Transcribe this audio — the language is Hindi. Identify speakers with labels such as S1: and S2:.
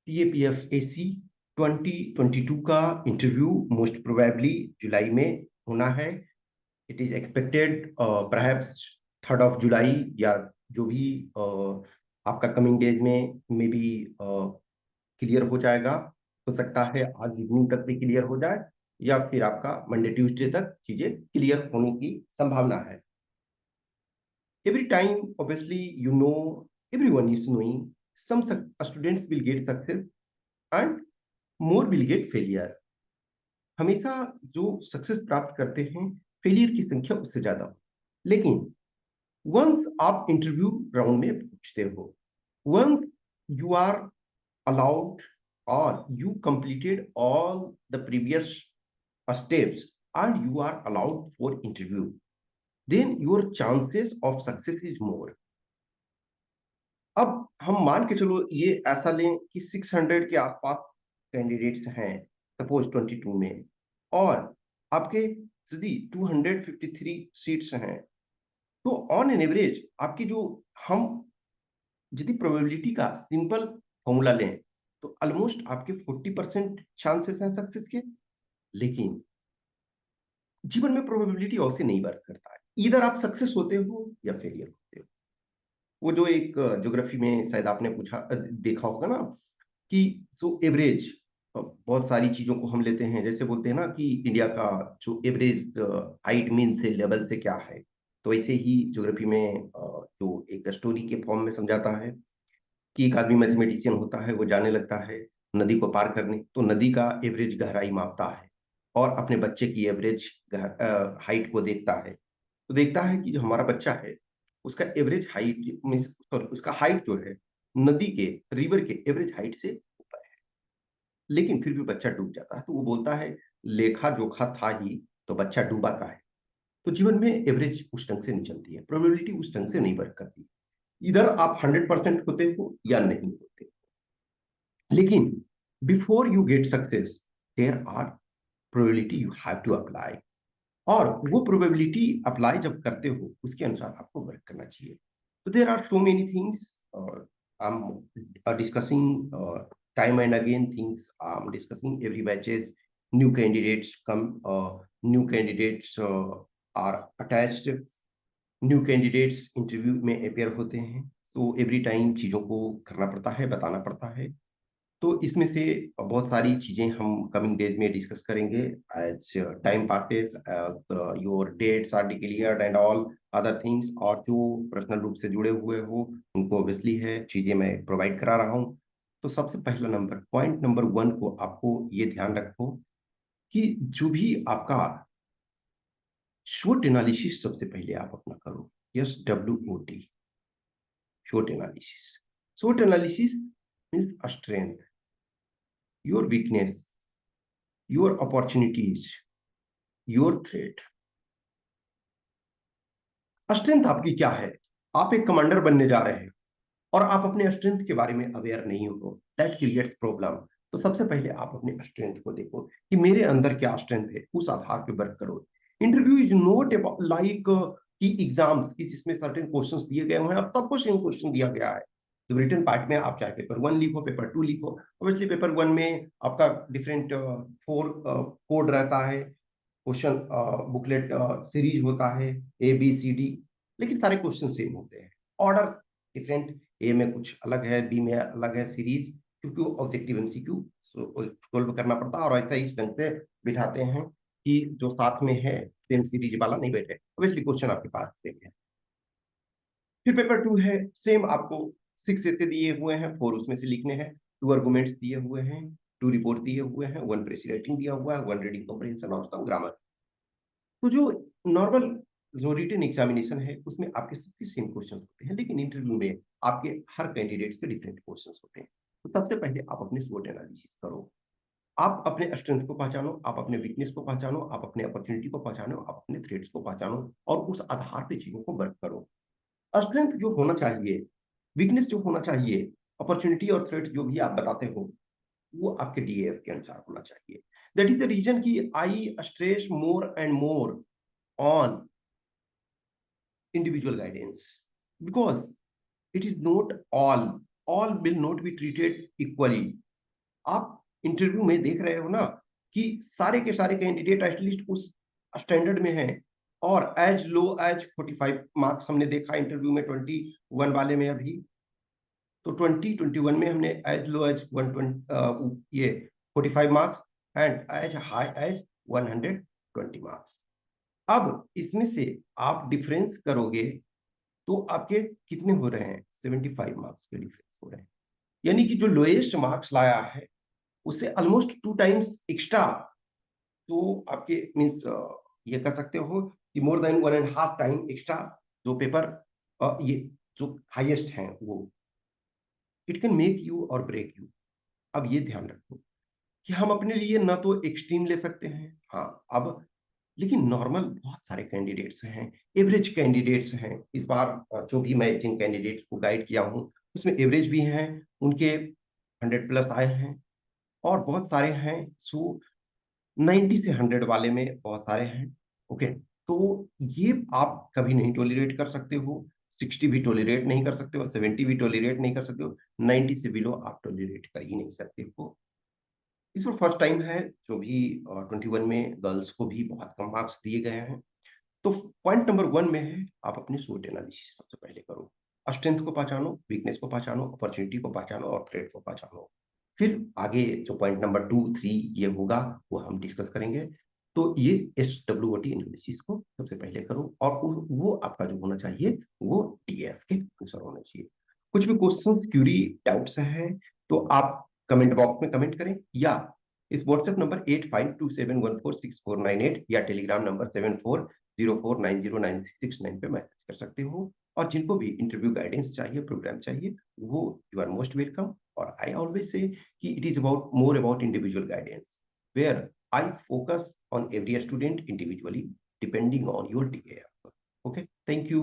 S1: PAPFAC 2022 का इंटरव्यू मोस्ट प्रोबेबली जुलाई में होना है। इट इज एक्सपेक्टेड परहैप्स 3 जुलाई, या जो भी आपका कमिंग डेज में मे बी क्लियर हो जाएगा। हो सकता है आज इवनिंग तक भी क्लियर हो जाए, या फिर आपका मंडे ट्यूसडे तक चीजें क्लियर होने की संभावना है। Every time, obviously, everyone is knowing some students will get success and more will get failure. हमेशा जो सक्सेस प्राप्त करते हैं, फेलियर की संख्या उससे ज्यादा हो। लेकिन वंस आप इंटरव्यू राउंड में पूछते हो, वंस यू आर अलाउड और you completed all the previous steps and you are allowed for interview, then your chances of success is more. अब हम मान के चलो ये ऐसा लें कि 600 के आसपास कैंडिडेट्स हैं सपोज 22 में, और आपके यदि 253 सीट्स हैं, तो ऑन एन एवरेज आपकी जो हम यदि प्रोबेबिलिटी का सिंपल फॉर्मूला लें तो ऑलमोस्ट आपके 40% चांसेस हैं सक्सेस के। लेकिन जीवन में प्रोबेबिलिटी ऐसे नहीं वर्क करता है, इधर आप सक्सेस होते हो या फेलियर होते हो। वो जो एक ज्योग्राफी में शायद आपने पूछा देखा होगा ना कि सो एवरेज, बहुत सारी चीजों को हम लेते हैं, जैसे बोलते हैं ना कि इंडिया का जो एवरेज हाइट मीन से लेवल से क्या है, तो ऐसे ही ज्योग्राफी में जो एक स्टोरी के फॉर्म में समझाता है कि एक आदमी मैथमेटिशियन होता है, वो जाने लगता है नदी को पार करने, तो नदी का एवरेज गहराई मापता है और अपने बच्चे की एवरेज हाइट को देखता है। तो देखता है कि जो हमारा बच्चा है उसका एवरेज हाइट मीन्स सॉरी उसका हाइट जो है नदी के रिवर के एवरेज हाइट से ऊपर है, लेकिन फिर भी बच्चा डूब जाता है। तो वो बोलता है लेखा जोखा था ही तो बच्चा डूबा का है। तो जीवन में एवरेज उस ढंग से नहीं चलती है, प्रोबेबिलिटी उस ढंग से नहीं वर्क करती। इधर आप 100% होते हो या नहीं होते। लेकिन before you get success there are probability you have to apply, और वो प्रोबेबिलिटी अप्लाई जब करते हो उसके अनुसार आपको वर्क करना चाहिए। तो there are so many things I am discussing time and again things I'm discussing every batches, new candidates come, new candidates are attached, new candidates interview में अपेयर होते हैं। सो एवरी टाइम चीज़ों को करना पड़ता है, बताना पड़ता है। तो इसमें से बहुत सारी चीजें हम कमिंग डेज में डिस्कस करेंगे as time passes, your dates are declared and all other things. और जो पर्सनल रूप से जुड़े हुए हो उनको ऑब्वियसली है चीजें मैं प्रोवाइड करा रहा हूँ। तो सबसे पहला नंबर पॉइंट नंबर 1 को आपको ये ध्यान रखो कि जो भी आपका शॉर्ट एनालिसिस सबसे पहले आप अपना करो। Yes, WOT, short analysis. Short analysis means strength, your weakness, your opportunities, your threat। Strength आपकी क्या है? आप एक कमांडर बनने जा रहे हैं और आप अपने स्ट्रेंथ के बारे में अवेयर नहीं हो, दैट क्रिएट्स प्रॉब्लम। तो सबसे पहले आप अपने स्ट्रेंथ को देखो कि मेरे अंदर क्या स्ट्रेंथ है, उस आधार पे वर्क करो। इंटरव्यू इज नॉट लाइक कि एग्जाम्स की जिसमें सर्टेन क्वेश्चंस दिए गए हैं, अब सबको सेम क्वेश्चन दिया गया है। तो रिटन पार्ट में आप चाहे पेपर 1 लिखो, पेपर 2 लिखो, ऑब्वियसली पेपर 1 में आपका डिफरेंट 4 कोड रहता है, क्वेश्चन बुकलेट सीरीज होता है ABCD, लेकिन सारे क्वेश्चन सेम होते हैं, ऑर्डर डिफरेंट, ए में कुछ अलग है, बी में अलग है सीरीज, क्योंकि वो ऑब्जेक्टिव MCQ सोल्व करना पड़ता है। और ऐसा इस ढंग से बिठाते हैं कि जो साथ में है सेम सीरीज वाला नहीं बैठे, ऑब्वियसली क्वेश्चन आपके पास सेम है। फिर पेपर 2 है, सेम आपको 6 ऐसे दिए हुए हैं, 4 उसमें से लिखने हैं, 2 आर्गुमेंट्स दिए हुए हैं, 2 रिपोर्ट दिए हुए हैं, 1 प्रेस राइटिंग दिया हुआ है, 1 रीडिंग कॉम्प्रिहेंशन और सम ग्रामर। तो जो नॉर्मल जो रिटन एग्जामिनेशन है उसमें आपके सबके सेम क्वेश्चन होते हैं, लेकिन इंटरव्यू में आपके हर कैंडिडेट्स के डिफरेंट क्वेश्चन होते हैं। तो सबसे पहले आप अपने स्वोट एनालिसिस करो, आप अपने स्ट्रेंथ को पहचानो, आप अपने वीकनेस को पहचानो, आप अपने अपॉर्चुनिटी को पहचानो, आप अपने थ्रेट्स को पहचानो, और उस आधार पे चीजों को वर्क करो। स्ट्रेंथ जो होना चाहिए, वीकनेस जो होना चाहिए, अपॉर्चुनिटी और थ्रेट जो भी आप बताते हो, वो आपके DAF के अनुसार होना चाहिए। दैट इज द रीजन कि आई stress more and more on individual guidance, because it is not all will not be treated equally, आप इंटरव्यू में देख रहे हो ना कि सारे के सारे कैंडिडेट एटलीस्ट उस स्टैंडर्ड में हैं, और एज लो एज 45 मार्क्स हमने देखा इंटरव्यू में 21 वाले में अभी। तो 2021 में हमने एज लो एज 120 ये 45 marks and as high as 120 marks. अब इसमें से आप डिफरेंस करोगे तो आपके कितने हो रहे हैं? 75 मार्क्स के डिफरेंस हो रहे हैं। यानी कि जो लोएस्ट मार्क्स लाया है उससे ऑलमोस्ट 2 टाइम्स एक्स्ट्रा। तो आपके मीन्स ये कर सकते हो कि मोर देन 1.5 टाइम एक्स्ट्रा जो पेपर ये जो हाईएस्ट हैं वो इट कैन मेक यू और ब्रेक यू। अब ये ध्यान रखो कि हम अपने लिए ना तो एक्सट्रीम ले सकते हैं, हाँ, अब लेकिन नॉर्मल बहुत सारे कैंडिडेट्स हैं, एवरेज कैंडिडेट्स हैं। इस बार जो भी मैं जिन कैंडिडेट्स को गाइड किया हूँ उसमें एवरेज भी हैं, उनके 100+ आए हैं, और बहुत सारे हैं सो 90 से 100 वाले में बहुत सारे हैं। ओके, तो ये आप कभी नहीं टॉलरेट कर सकते हो। 60 भी टॉलरेट नहीं कर सकते हो, 70 भी टॉलरेट नहीं कर सकते हो, 90 से बिलो आप टॉलरेट कर ही नहीं सकते हो। इस बार फर्स्ट टाइम है जो भी 21 में गर्ल्स को भी बहुत कम मार्क्स दिए गए हैं। तो पॉइंट नंबर 1 में है आप अपनी SWOT एनालिसिस सबसे पहले करो। स्ट्रेंथ को पहचानो, वीकनेस को पहचानो, अपॉर्चुनिटी को पहचानो और थ्रेट को पहचानो। फिर आगे जो पॉइंट नंबर 2 3 ये होगा वो हम डिस्कस करेंगे। तो ये SWOT एनालिसिस को सबसे पहले करो, और वो आपका जो होना चाहिए वो DAF के अनुसार होना चाहिए। कुछ भी क्वेश्चंस, क्यूरी, डाउट्स हैं तो आप कमेंट बॉक्स में कमेंट करें, या इस व्हाट्सएप नंबर 8527146498 या टेलीग्राम नंबर 7404909669 पे मैसेज कर सकते हो। और जिनको भी इंटरव्यू गाइडेंस चाहिए, प्रोग्राम चाहिए, वो यू आर मोस्ट वेलकम। और आई ऑलवेज से कि it is about more about individual guidance, where I focus on every student individually depending on your DAF. Okay, thank you.